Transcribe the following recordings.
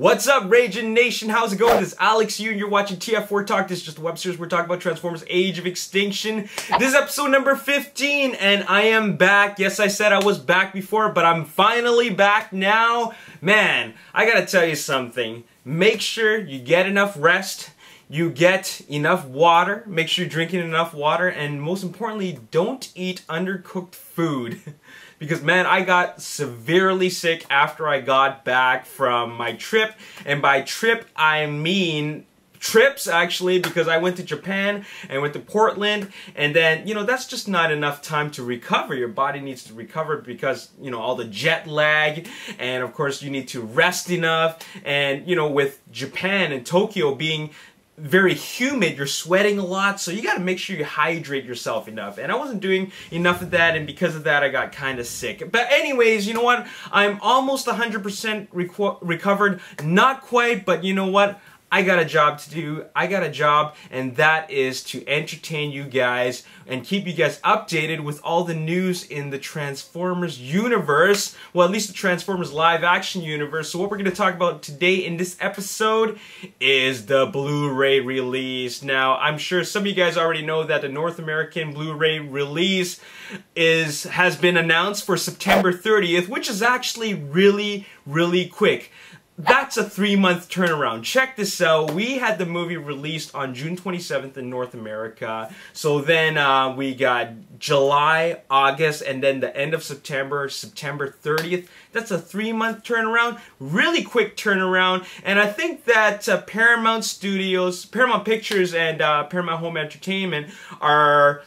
What's up, Ragin Nation? How's it going? This is Alex here, and you're watching TF4 Talk. This is just a web series we're talking about Transformers Age of Extinction. This is episode number 15, and I am back. Yes, I said I was back before, but I'm finally back now. Man, I gotta tell you something. Make sure you get enough rest. You get enough water. Make sure you're drinking enough water. And most importantly, don't eat undercooked food. Because, man, I got severely sick after I got back from my trip. And by trip, I mean trips, actually, because I went to Japan and went to Portland. And then, you know, that's just not enough time to recover. Your body needs to recover because, you know, all the jet lag. And, of course, you need to rest enough. And, you know, with Japan and Tokyo being very humid, you're sweating a lot, so you got to make sure you hydrate yourself enough. And I wasn't doing enough of that, and because of that I got kind of sick. But anyways, you know what, I'm almost 100% recovered. Not quite, but you know what, I got a job to do. I got a job, and that is to entertain you guys and keep you guys updated with all the news in the Transformers universe. Well, at least the Transformers live action universe. So what we're going to talk about today in this episode is the Blu-ray release. Now, I'm sure some of you guys already know that the North American Blu-ray release has been announced for September 30th, which is actually really, really quick. That's a 3-month turnaround. Check this out. We had the movie released on June 27th in North America. So then we got July, August, and then the end of September, September 30th. That's a 3-month turnaround. Really quick turnaround. And I think that Paramount Studios, Paramount Pictures, and Paramount Home Entertainment are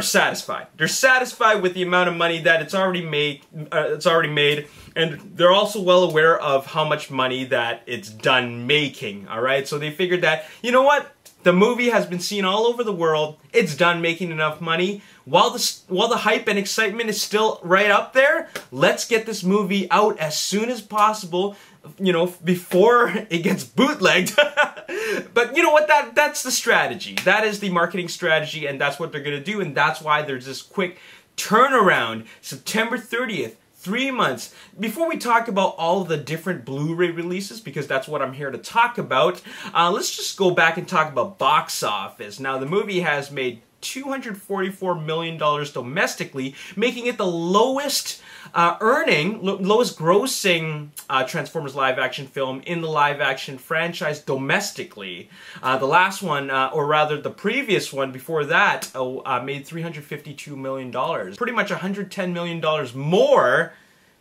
satisfied. They're satisfied with the amount of money that it's already made. And they're also well aware of how much money that it's done making. All right, so they figured that, you know what, the movie has been seen all over the world. It's done making enough money. While the hype and excitement is still right up there, let's get this movie out as soon as possible. You know, before it gets bootlegged. But you know what, that's the strategy. That is the marketing strategy, and that's what they're gonna do, and that's why there's this quick turnaround. September 30th, 3 months. Before we talk about all the different Blu-ray releases, because that's what I'm here to talk about, let's just go back and talk about box office. Now, the movie has made $244 million domestically, making it the lowest lowest grossing Transformers live action film in the live action franchise domestically. The last one, or rather the previous one before that, made $352 million. Pretty much $110 million more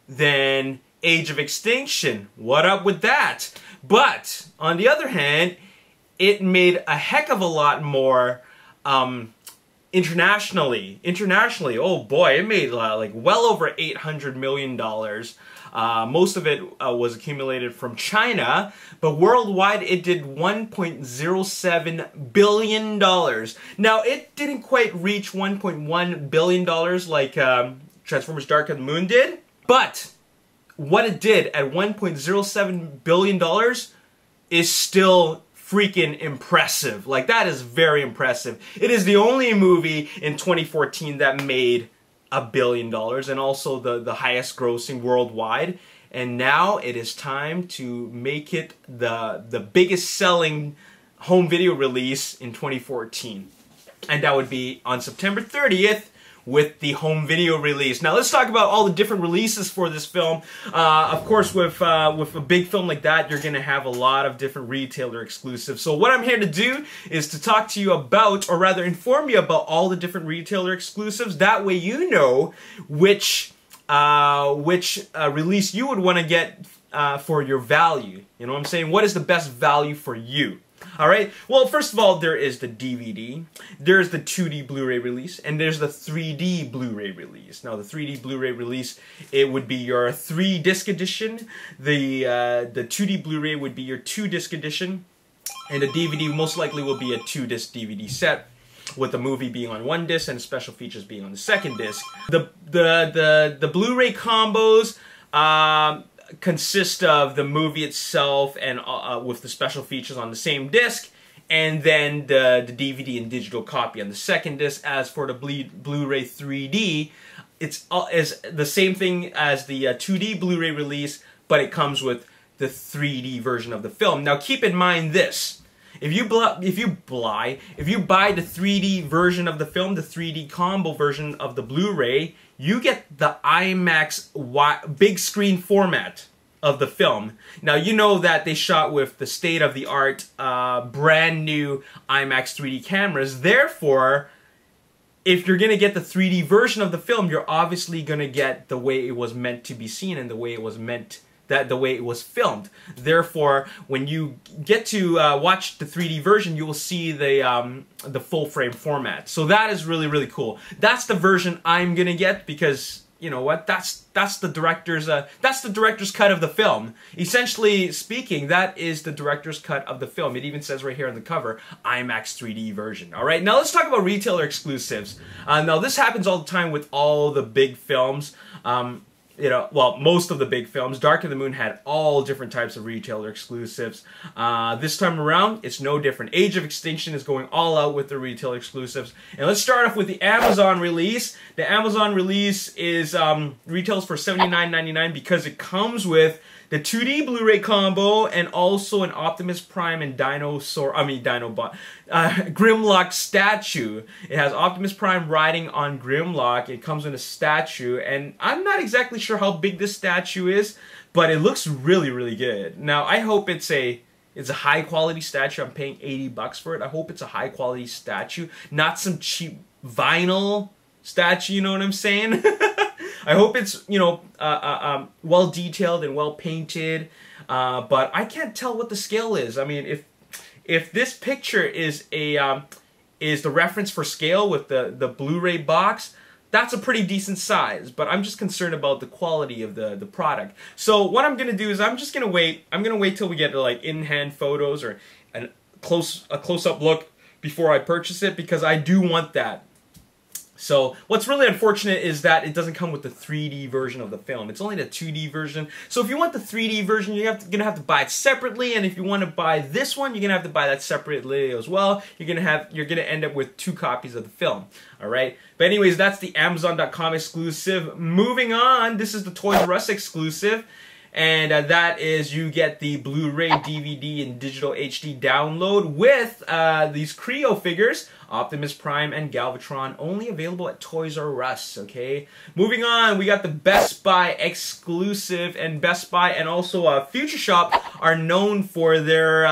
than Age of Extinction. What up with that? But, on the other hand, it made a heck of a lot more internationally, oh boy, it made like well over $800 million. Most of it was accumulated from China, but worldwide it did $1.07 billion. Now, it didn't quite reach $1.1 billion like Transformers Dark of the Moon did, but what it did at $1.07 billion is still freaking impressive. Like, that is very impressive. It is the only movie in 2014 that made $1 billion, and also the highest grossing worldwide. And now it is time to make it the biggest selling home video release in 2014. And that would be on September 30th with the home video release. Now let's talk about all the different releases for this film. Of course, with a big film like that, you're gonna have a lot of different retailer exclusives. So what I'm here to do is to talk to you about, or rather inform you about all the different retailer exclusives. That way you know which release you would want to get for your value. You know what I'm saying? What is the best value for you? Alright, well, first of all, there is the DVD, there's the 2D Blu-ray release, and there's the 3D Blu-ray release. Now, the 3D Blu-ray release, it would be your 3-disc edition, the 2D Blu-ray would be your 2-disc edition, and the DVD most likely will be a 2-disc DVD set, with the movie being on 1 disc and special features being on the 2nd disc. The Blu-ray combos, consist of the movie itself and with the special features on the same disc, and then the DVD and digital copy on the 2nd disc. As for the Blu-ray 3D, it's the same thing as the 2D Blu-ray release, but it comes with the 3D version of the film. Now keep in mind this. If you buy the 3D version of the film, the 3D combo version of the Blu-ray, you get the IMAX big screen format of the film. Now you know that they shot with the state-of-the-art brand new IMAX 3D cameras. Therefore, if you're gonna get the 3D version of the film, you're obviously gonna get the way it was meant to be seen and the way it was filmed. Therefore, when you get to watch the 3D version, you will see the full frame format. So that is really, really cool. That's the version I'm gonna get because, you know what, that's the director's cut of the film. Essentially speaking, that is the director's cut of the film. It even says right here on the cover, IMAX 3D version. All right, now let's talk about retailer exclusives. Now this happens all the time with all the big films. You know, well, most of the big films. Dark of the Moon had all different types of retailer exclusives. This time around, it's no different. Age of Extinction is going all out with the retailer exclusives. And let's start off with the Amazon release. The Amazon release is retails for $79.99 because it comes with the 2D Blu-ray combo and also an Optimus Prime and Grimlock statue. It has Optimus Prime riding on Grimlock. It comes in a statue, and I'm not exactly sure how big this statue is, but it looks really, really good. Now, I hope it's a high quality statue. I'm paying $80 for it. I hope it's a high quality statue, not some cheap vinyl statue, you know what I'm saying? I hope it's, you know, well detailed and well painted, but I can't tell what the scale is. I mean, if this picture is the reference for scale with the Blu-ray box, that's a pretty decent size. But I'm just concerned about the quality of the product. So what I'm gonna do is I'm gonna wait till we get like in-hand photos or a close-up look before I purchase it, because I do want that. So what's really unfortunate is that it doesn't come with the 3D version of the film. It's only the 2D version. So if you want the 3D version, you're gonna have to buy it separately. And if you want to buy this one, you're gonna have to buy that separately as well. You're gonna end up with 2 copies of the film. All right. But anyways, that's the Amazon.com exclusive. Moving on, this is the Toys R Us exclusive. And that is, you get the Blu-ray, DVD, and digital HD download with these Creo figures, Optimus Prime and Galvatron, only available at Toys R Us, okay? Moving on, we got the Best Buy exclusive, and Best Buy and also Future Shop are known for their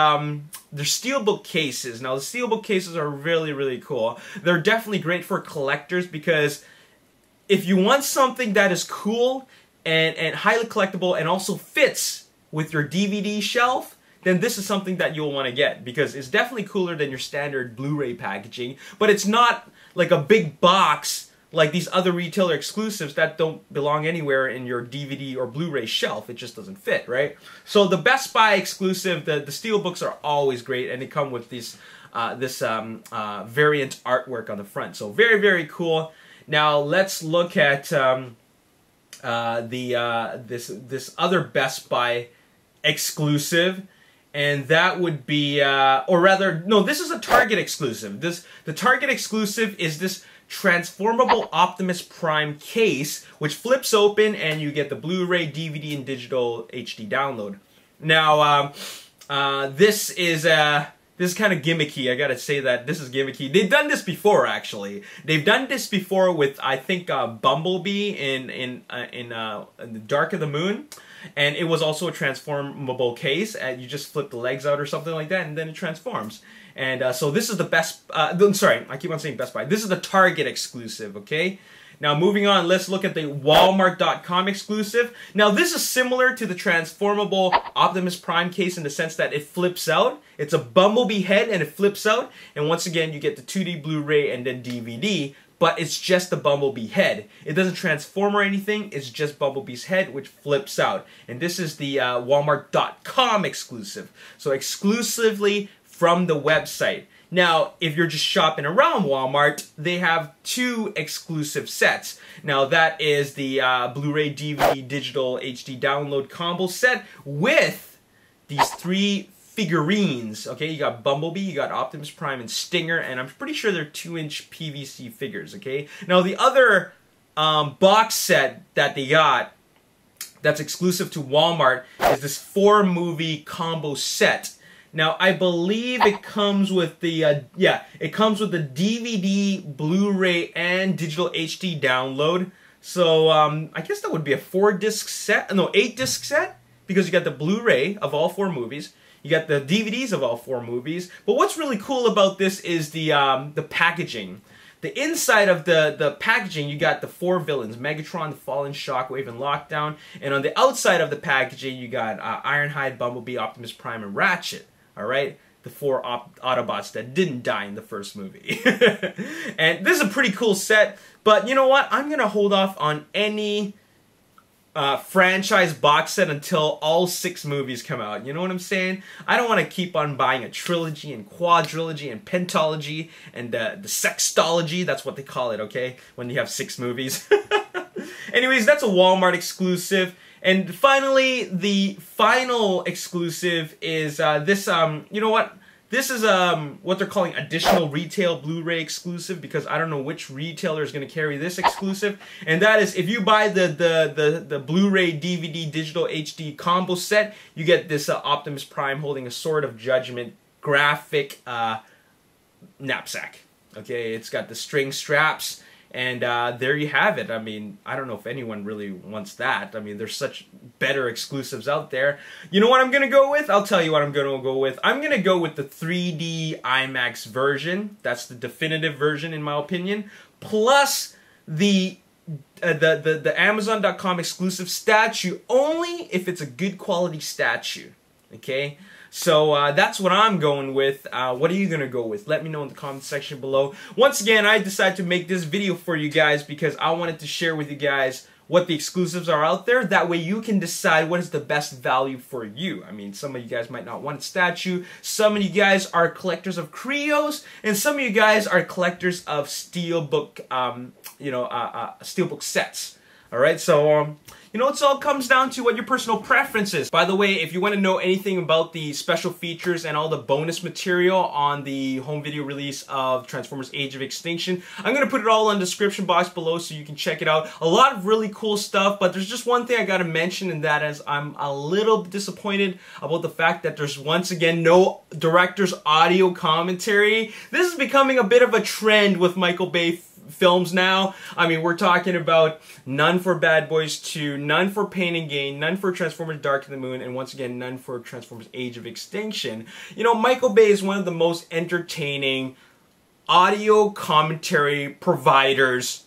steelbook cases. Now, the steelbook cases are really, really cool. They're definitely great for collectors because if you want something that is cool and highly collectible and also fits with your DVD shelf, then this is something that you'll want to get, because it's definitely cooler than your standard Blu-ray packaging, but it's not like a big box like these other retailer exclusives that don't belong anywhere in your DVD or Blu-ray shelf. It just doesn't fit, right? So the Best Buy exclusive, the steelbooks are always great, and they come with this variant artwork on the front. So very, very cool. Now let's look at this other Best Buy exclusive, and that would be, or rather, no, this is a Target exclusive. The Target exclusive is this transformable Optimus Prime case, which flips open and you get the Blu-ray, DVD, and digital HD download. Now, this is kind of gimmicky. I gotta say that this is gimmicky. They've done this before, actually. They've done this before with, I think, Bumblebee in the Dark of the Moon, and it was also a transformable case. You just flip the legs out or something like that, and then it transforms. And so this is the Best. Sorry, I keep on saying Best Buy. This is the Target exclusive. Okay. Now, moving on, let's look at the Walmart.com exclusive. Now, this is similar to the transformable Optimus Prime case in the sense that it flips out. It's a Bumblebee head and it flips out. And once again, you get the 2D Blu-ray and then DVD, but it's just the Bumblebee head. It doesn't transform or anything. It's just Bumblebee's head, which flips out. And this is the Walmart.com exclusive. So exclusively from the website. Now, if you're just shopping around Walmart, they have 2 exclusive sets. Now, that is the Blu-ray, DVD, digital HD download combo set with these 3 figurines. Okay, you got Bumblebee, you got Optimus Prime, and Stinger, and I'm pretty sure they're 2-inch PVC figures. Okay, now the other box set that they got that's exclusive to Walmart is this 4-movie combo set. Now, I believe it comes with the, it comes with the DVD, Blu-ray, and digital HD download. So, I guess that would be a 4-disc set, no, 8-disc set, because you got the Blu-ray of all 4 movies. You got the DVDs of all 4 movies. But what's really cool about this is the packaging. The inside of the packaging, you got the 4 villains: Megatron, the Fallen, Shockwave, and Lockdown. And on the outside of the packaging, you got Ironhide, Bumblebee, Optimus Prime, and Ratchet. Alright? The 4 Autobots that didn't die in the first movie. And this is a pretty cool set. But you know what? I'm going to hold off on any franchise box set until all 6 movies come out. You know what I'm saying? I don't want to keep on buying a trilogy and quadrilogy and pentology and the sextology. That's what they call it, okay? When you have 6 movies. Anyways, that's a Walmart exclusive. And finally, the final exclusive is this, you know what? This is what they're calling additional retail Blu-ray exclusive, because I don't know which retailer is going to carry this exclusive. And that is, if you buy the Blu-ray DVD digital HD combo set, you get this Optimus Prime holding a Sword of Judgment graphic knapsack. Okay, it's got the string straps. And there you have it. I mean, I don't know if anyone really wants that. I mean, there's such better exclusives out there. You know what I'm going to go with? I'll tell you what I'm going to go with. I'm going to go with the 3D IMAX version. That's the definitive version, in my opinion. Plus the Amazon.com exclusive statue, only if it's a good quality statue. Okay? So that's what I'm going with. What are you going to go with? Let me know in the comment section below. Once again, I decided to make this video for you guys because I wanted to share with you guys what the exclusives are out there. That way you can decide what is the best value for you. I mean, some of you guys might not want a statue. Some of you guys are collectors of Creos. And some of you guys are collectors of Steelbook, Steelbook sets. Alright, so, you know, it all comes down to what your personal preference is. By the way, if you want to know anything about the special features and all the bonus material on the home video release of Transformers Age of Extinction, I'm going to put it all in the description box below so you can check it out. A lot of really cool stuff, but there's just one thing I got to mention, and that is I'm a little disappointed about the fact that there's once again no director's audio commentary. This is becoming a bit of a trend with Michael Bay films now. I mean, we're talking about none for Bad Boys 2, none for Pain and Gain, none for Transformers Dark of the Moon, and once again, none for Transformers Age of Extinction. You know, Michael Bay is one of the most entertaining audio commentary providers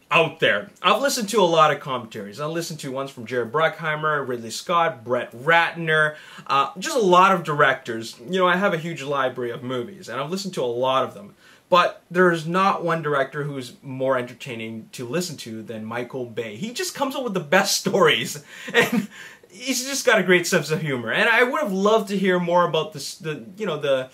out there. I've listened to a lot of commentaries. I've listened to ones from Jared Bruckheimer, Ridley Scott, Brett Ratner, just a lot of directors. You know, I have a huge library of movies, and I've listened to a lot of them. But there's not one director who's more entertaining to listen to than Michael Bay. He just comes up with the best stories, and he's just got a great sense of humor. And I would have loved to hear more about the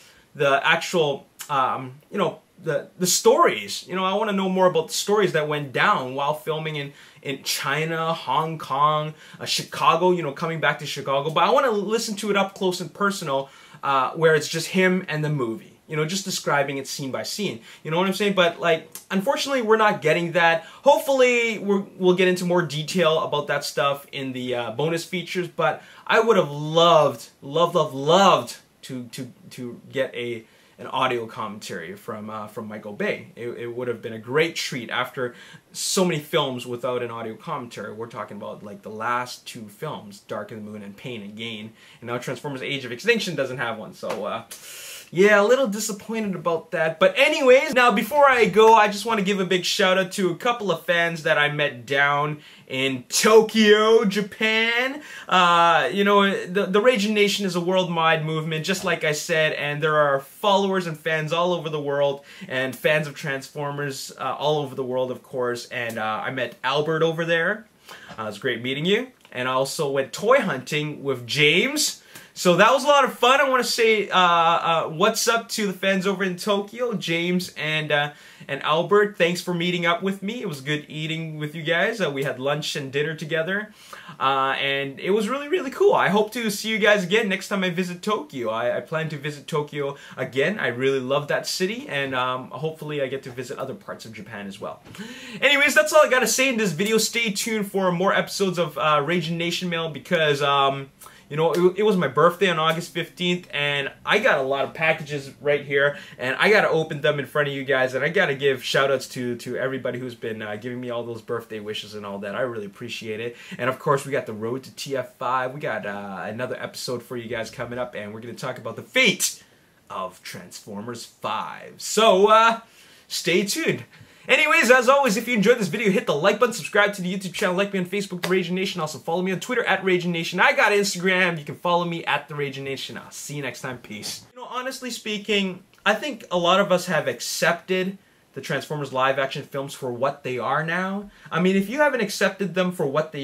actual the stories. You know, I want to know more about the stories that went down while filming in China, Hong Kong, Chicago. You know, coming back to Chicago. But I want to listen to it up close and personal, where it's just him and the movie. You know, just describing it scene by scene. You know what I'm saying? But, like, unfortunately, we're not getting that. Hopefully, we'll get into more detail about that stuff in the bonus features. But I would have loved to get an audio commentary from Michael Bay. It would have been a great treat after so many films without an audio commentary. We're talking about, like, the last 2 films, Dark of the Moon and Pain and Gain. And now Transformers Age of Extinction doesn't have one. So, yeah, a little disappointed about that. But anyways, now before I go, I just want to give a big shout out to a couple of fans that I met down in Tokyo, Japan. You know, the Ragin Nation is a worldwide movement, just like I said, and there are followers and fans all over the world, and fans of Transformers all over the world, of course. And I met Albert over there. It was great meeting you. And I also went toy hunting with James. So that was a lot of fun. I want to say what's up to the fans over in Tokyo, James and Albert. Thanks for meeting up with me. It was good eating with you guys. We had lunch and dinner together, and it was really, really cool. I hope to see you guys again next time I visit Tokyo. I plan to visit Tokyo again. I really love that city, and hopefully I get to visit other parts of Japan as well. Anyways, that's all I gotta say in this video. Stay tuned for more episodes of Ragin Nation Mail because you know, it was my birthday on August 15th, and I got a lot of packages right here, and I gotta open them in front of you guys, and I gotta give shoutouts to everybody who's been giving me all those birthday wishes and all that. I really appreciate it. And of course, we got the road to TF5. We got another episode for you guys coming up, and we're gonna talk about the fate of Transformers 5. So, stay tuned. Anyways, as always, if you enjoyed this video, hit the like button, subscribe to the YouTube channel, like me on Facebook, The Ragin Nation. Also follow me on Twitter at Ragin Nation. I got Instagram. You can follow me at The Ragin Nation. I'll see you next time. Peace. You know, honestly speaking, I think a lot of us have accepted the Transformers live action films for what they are now. I mean, if you haven't accepted them for what they